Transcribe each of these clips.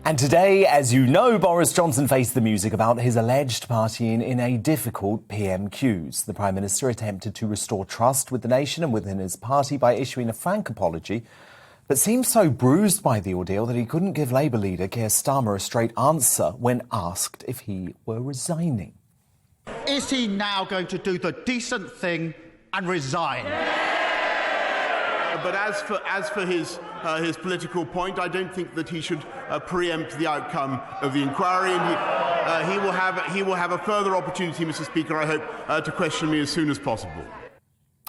And today, as you know, Boris Johnson faced the music about his alleged partying in a difficult PMQs. The Prime Minister attempted to restore trust with the nation and within his party by issuing a frank apology, but seemed so bruised by the ordeal that he couldn't give Labour leader Keir Starmer a straight answer when asked if he were resigning. Is he now going to do the decent thing and resign? But as for his political point, I don't think that he should preempt the outcome of the inquiry, and he will have a further opportunity, Mr. Speaker, I hope, to question me as soon as possible.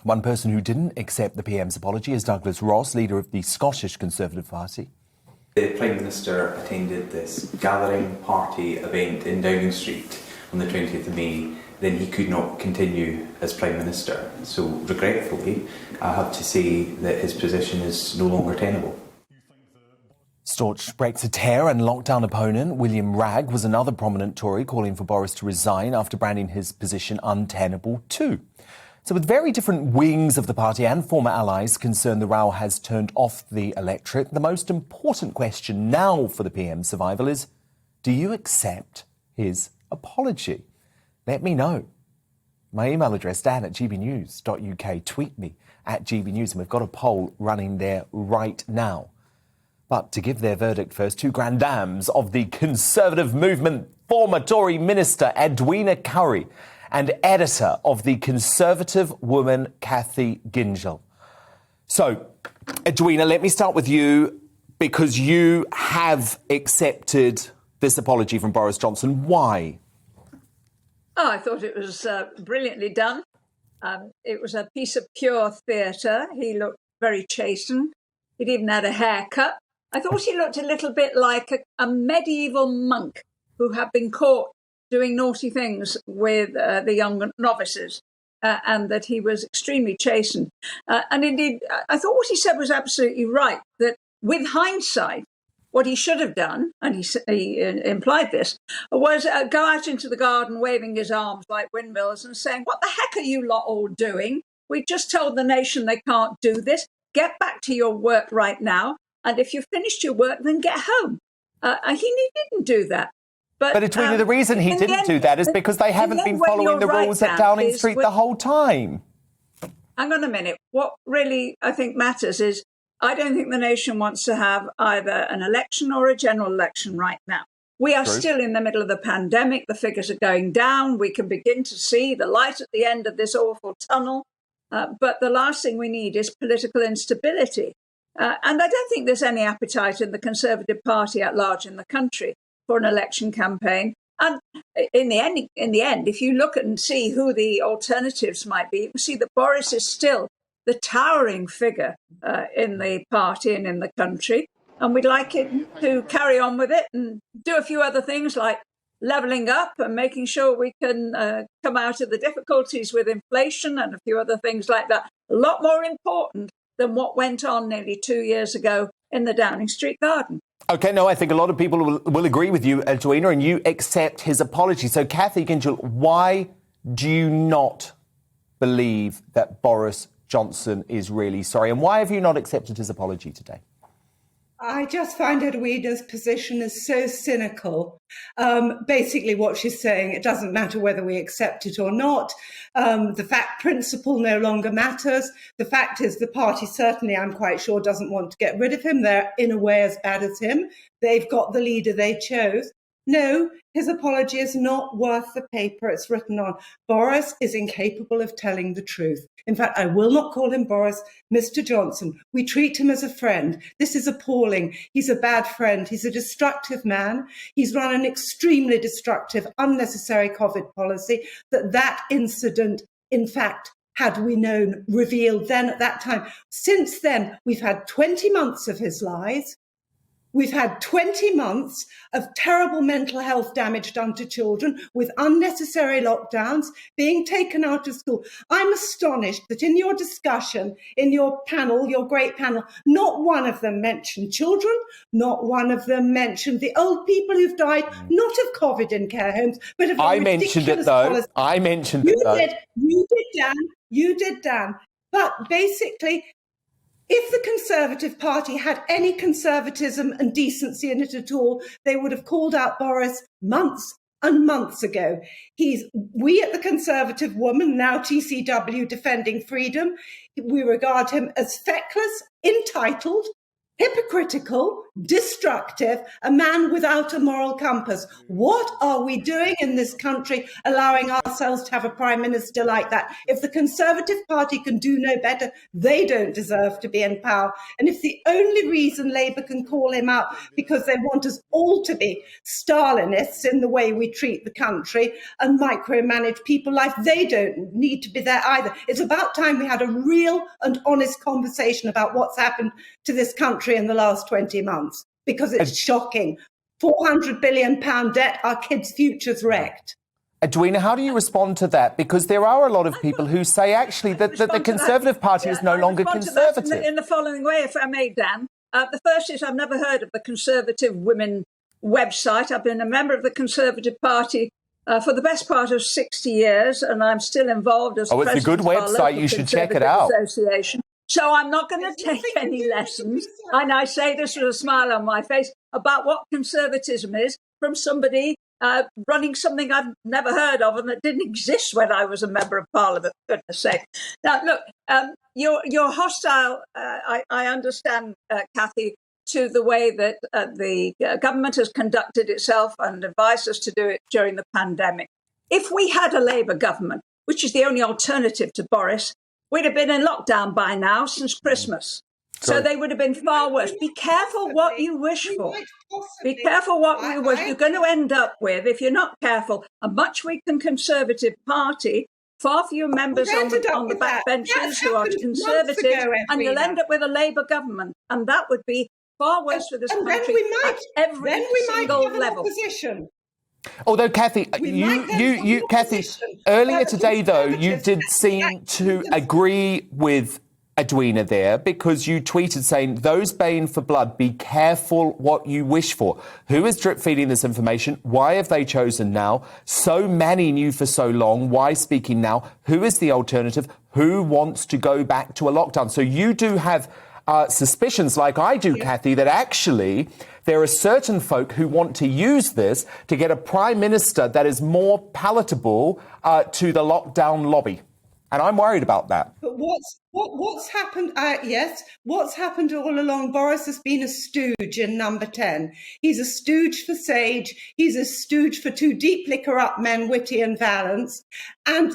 One person who didn't accept the PM's apology is Douglas Ross, leader of the Scottish Conservative Party. The Prime Minister attended this gathering party event in Downing Street on the 20th of May. Then he could not continue as Prime Minister. So, regretfully, I have to say that his position is no longer tenable. Staunch Brexiteer and lockdown opponent William Ragg was another prominent Tory calling for Boris to resign after branding his position untenable too. So with very different wings of the party and former allies concerned the row has turned off the electorate, the most important question now for the PM's survival is, do you accept his apology? Let me know. My email address, dan@gbnews.uk. Tweet me at GBNews, and we've got a poll running there right now. But to give their verdict first, two grand dams of the Conservative movement, former Tory minister Edwina Currie and editor of the Conservative Woman Kathy Gyngell. So, Edwina, let me start with you, because you have accepted this apology from Boris Johnson. Why? Oh, I thought it was brilliantly done. It was a piece of pure theatre. He looked very chastened. He'd even had a haircut. I thought he looked a little bit like a medieval monk who had been caught doing naughty things with the young novices, and that he was extremely chastened. And indeed, I thought what he said was absolutely right, that with hindsight, what he should have done, and he implied this, was go out into the garden waving his arms like windmills and saying, what the heck are you lot all doing? We just told the nation they can't do this. Get back to your work right now. And if you've finished your work, then get home. He didn't do that. But Edwina, the reason he didn't do that is because they haven't been following the rules at Downing Street the whole time. Hang on a minute. What really I think matters is I don't think the nation wants to have either an election or a general election right now. We are still in the middle of the pandemic. The figures are going down. We can begin to see the light at the end of this awful tunnel. But the last thing we need is political instability. And I don't think there's any appetite in the Conservative Party at large in the country for an election campaign. And in the end, if you look and see who the alternatives might be, you can see that Boris is still the towering figure in the party and in the country. And we'd like him to carry on with it and do a few other things like levelling up and making sure we can come out of the difficulties with inflation and a few other things like that. A lot more important than what went on nearly 2 years ago in the Downing Street garden. OK, no, I think a lot of people will agree with you, Edwina, and you accept his apology. So, Kathy Gyngell, why do you not believe that Boris Johnson is really sorry? And why have you not accepted his apology today? I just find Edwina's position is so cynical. Basically, what she's saying, it doesn't matter whether we accept it or not. The fact principle no longer matters. The fact is the party certainly, I'm quite sure, doesn't want to get rid of him. They're in a way as bad as him. They've got the leader they chose. No, his apology is not worth the paper it's written on. Boris is incapable of telling the truth. In fact, I will not call him Boris, Mr. Johnson. We treat him as a friend. This is appalling. He's a bad friend. He's a destructive man. He's run an extremely destructive, unnecessary COVID policy. That incident, in fact, had we known, revealed then at that time. Since then, we've had 20 months of his lies. We've had 20 months of terrible mental health damage done to children with unnecessary lockdowns, being taken out of school. I'm astonished that in your discussion, in your panel, your great panel, not one of them mentioned children, not one of them mentioned the old people who've died, not of COVID in care homes, but of I mentioned it, though. Policy. I mentioned it, though. You did, Dan. You did, Dan. But basically, If the Conservative Party had any conservatism and decency in it at all, they would have called out Boris months and months ago. We at the Conservative Woman, now TCW Defending Freedom, we regard him as feckless, entitled, hypocritical, destructive, a man without a moral compass. What are we doing in this country, allowing ourselves to have a prime minister like that? If the Conservative Party can do no better, they don't deserve to be in power. And if the only reason Labour can call him out because they want us all to be Stalinists in the way we treat the country and micromanage people's life, they don't need to be there either. It's about time we had a real and honest conversation about what's happened to this country in the last 20 months, because it's shocking. £400 billion debt, our kids' futures wrecked. Edwina, how do you respond to that? Because there are a lot of people who say actually that the Conservative Party is no longer conservative. In the following way, if I may, Dan. The first is I've never heard of the Conservative Women website. I've been a member of the Conservative Party for the best part of 60 years, and I'm still involved as it's a good website. You should check it out. Association. So I'm not going to take any lessons, and I say this with a smile on my face, about what conservatism is from somebody running something I've never heard of and that didn't exist when I was a member of Parliament, for goodness sake. Now, look, you're hostile, I understand, Kathy, to the way that the government has conducted itself and advised us to do it during the pandemic. If we had a Labour government, which is the only alternative to Boris, we'd have been in lockdown by now since Christmas. So they would have been far worse. Be careful what you wish for. Be careful what you're going to end up with, if you're not careful, a much weakened Conservative Party, far fewer members on the backbenches who are Conservative, and you'll end up with a Labour government. And that would be far worse for this country at every single level. Although, Kathy, Kathy, earlier today, though, you did seem to agree with Edwina there, because you tweeted saying, those baying for blood, be careful what you wish for. Who is drip feeding this information? Why have they chosen now? So many knew for so long. Why speaking now? Who is the alternative? Who wants to go back to a lockdown? So you do have suspicions, like I do, Kathy, that actually there are certain folk who want to use this to get a prime minister that is more palatable to the lockdown lobby. And I'm worried about that. But what's happened? What's happened all along? Boris has been a stooge in number 10. He's a stooge for Sage. He's a stooge for two deeply corrupt men, Whitty and Vallance. And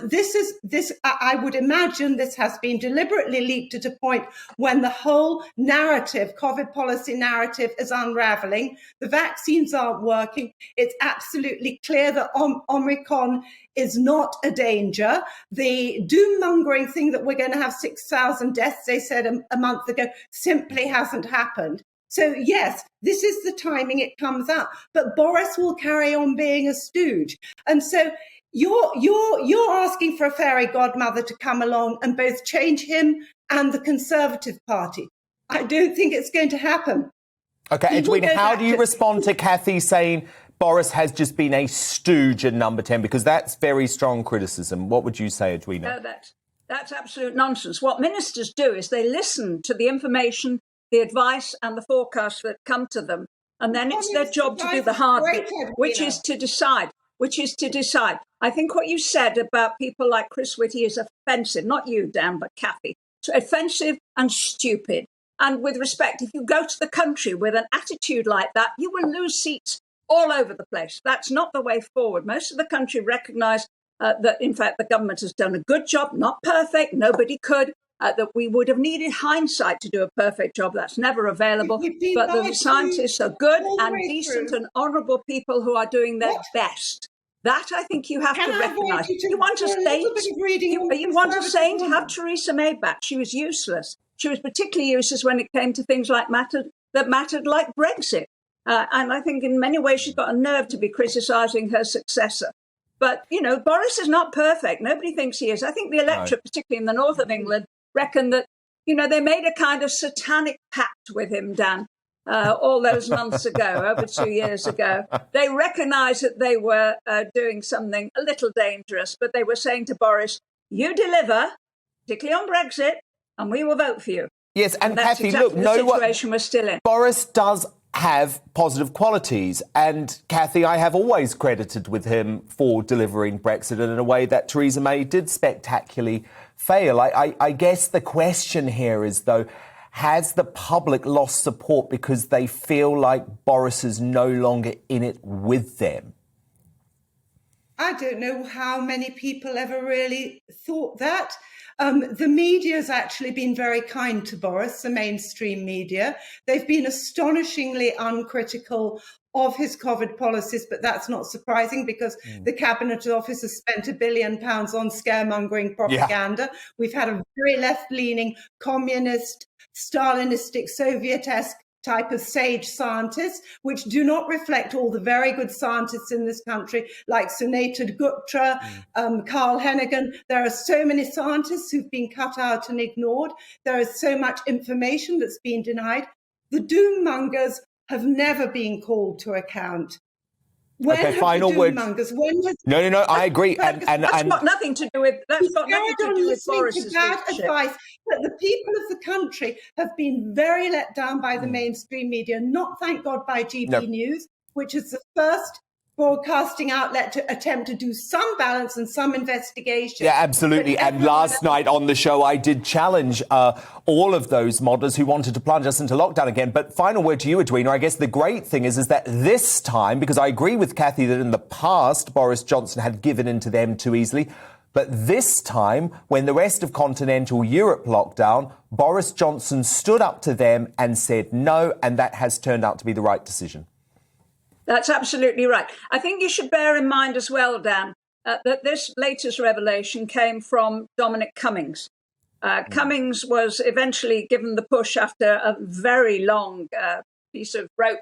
I would imagine this has been deliberately leaked at a point when the whole narrative, COVID policy narrative, is unraveling. The vaccines aren't working. It's absolutely clear that Omicron is not a danger. The doom-mongering thing that we're going to have 6,000 deaths, they said a month ago, simply hasn't happened. So, yes, this is the timing it comes out. But Boris will carry on being a stooge. And so you're asking for a fairy godmother to come along and both change him and the Conservative Party. I don't think it's going to happen. OK, Edwina, how do you respond to Kathy saying Boris has just been a stooge at number 10? Because that's very strong criticism. What would you say, Edwina? No, that's absolute nonsense. What ministers do is they listen to the information, the advice and the forecasts that come to them. And then it's their job to do the hard bit, which is to decide. I think what you said about people like Chris Whitty is offensive. Not you, Dan, but Kathy. So offensive and stupid. And with respect, if you go to the country with an attitude like that, you will lose seats all over the place. That's not the way forward. Most of the country recognise that, in fact, the government has done a good job, not perfect, nobody could, that we would have needed hindsight to do a perfect job. That's never available. But the scientists are good and decent and honourable people who are doing their best. That, I think, you have to recognise. You want a saint, have Theresa May back. She was useless. She was particularly useless when it came to things like that mattered like Brexit. And I think in many ways she's got a nerve to be criticising her successor. But, Boris is not perfect. Nobody thinks he is. I think the electorate, particularly in the north of England, reckon that, they made a kind of satanic pact with him, Dan, all those months ago, over 2 years ago. They recognised that they were doing something a little dangerous, but they were saying to Boris, you deliver, particularly on Brexit, and we will vote for you. Yes, and that's Kathy, exactly look, the situation we're still in. Boris does have positive qualities. And Kathy, I have always credited with him for delivering Brexit in a way that Theresa May did spectacularly fail. I guess the question here is, though, has the public lost support because they feel like Boris is no longer in it with them? I don't know how many people ever really thought that. The media has actually been very kind to Boris, the mainstream media. They've been astonishingly uncritical of his COVID policies, but that's not surprising because the Cabinet Office has spent £1 billion on scaremongering propaganda. Yeah. We've had a very left-leaning, communist, Stalinistic, Soviet-esque type of sage scientists, which do not reflect all the very good scientists in this country, like Sunita Gupta, Carl Hennigan. There are so many scientists who've been cut out and ignored. There is so much information that's been denied. The doom mongers have never been called to account. When okay, final word. No, I agree. That's got nothing to do with. That's got nothing to do with Boris's bad advice. But the people of the country have been very let down by the mainstream media. Not, thank God, by GBNews, which is the first broadcasting outlet to attempt to do some balance and some investigation. Yeah, absolutely. And last night on the show, I did challenge all of those modders who wanted to plunge us into lockdown again. But final word to you, Edwina. I guess the great thing is that this time, because I agree with Kathy that in the past, Boris Johnson had given in to them too easily. But this time, when the rest of continental Europe locked down, Boris Johnson stood up to them and said no, and that has turned out to be the right decision. That's absolutely right. I think you should bear in mind as well, Dan, that this latest revelation came from Dominic Cummings. Cummings was eventually given the push after a very long piece of rope.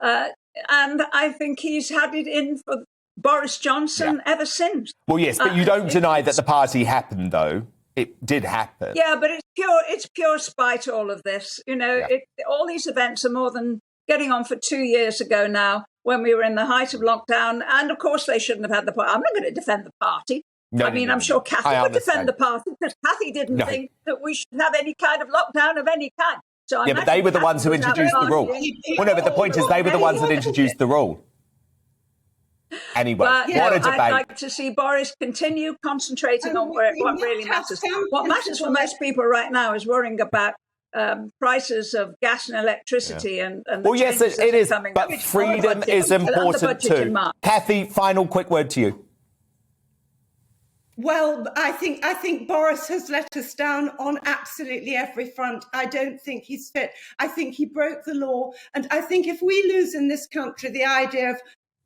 And I think he's had it in for Boris Johnson ever since. Well, yes, but you don't deny that the party happened, though. It did happen. Yeah, but it's pure spite, all of this. You know, all these events are more than getting on for 2 years ago now, when we were in the height of lockdown. And of course, they shouldn't have had the party. I'm not going to defend the party. I'm sure Kathy would defend the party because Kathy didn't think that we should have any kind of lockdown of any kind. So but they were the ones who introduced the rule. Well, no, but the point is they were the ones that introduced the rule. Anyway, what a debate. I'd like to see Boris continue concentrating on what really matters. What matters for most people right now is worrying about prices of gas and electricity and well, yes, it is, but freedom is important too. Kathy, final quick word to you. Well, I think Boris has let us down on absolutely every front. I don't think he's fit. I think he broke the law. And I think if we lose in this country the idea of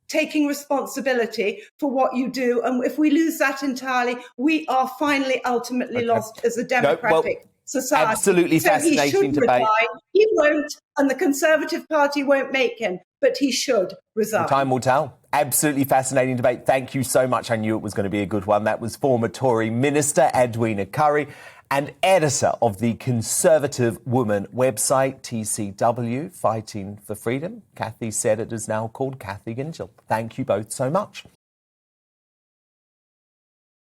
taking responsibility for what you do, and if we lose that entirely, we are finally ultimately lost as a democratic society. Absolutely fascinating debate. He won't, and the Conservative Party won't make him, but he should resign. Time will tell. Absolutely fascinating debate. Thank you so much. I knew it was going to be a good one. That was former Tory Minister Edwina Currie and editor of the Conservative Woman website, TCW, Fighting for Freedom. Kathy said it is now called Kathy Gyngell. Thank you both so much.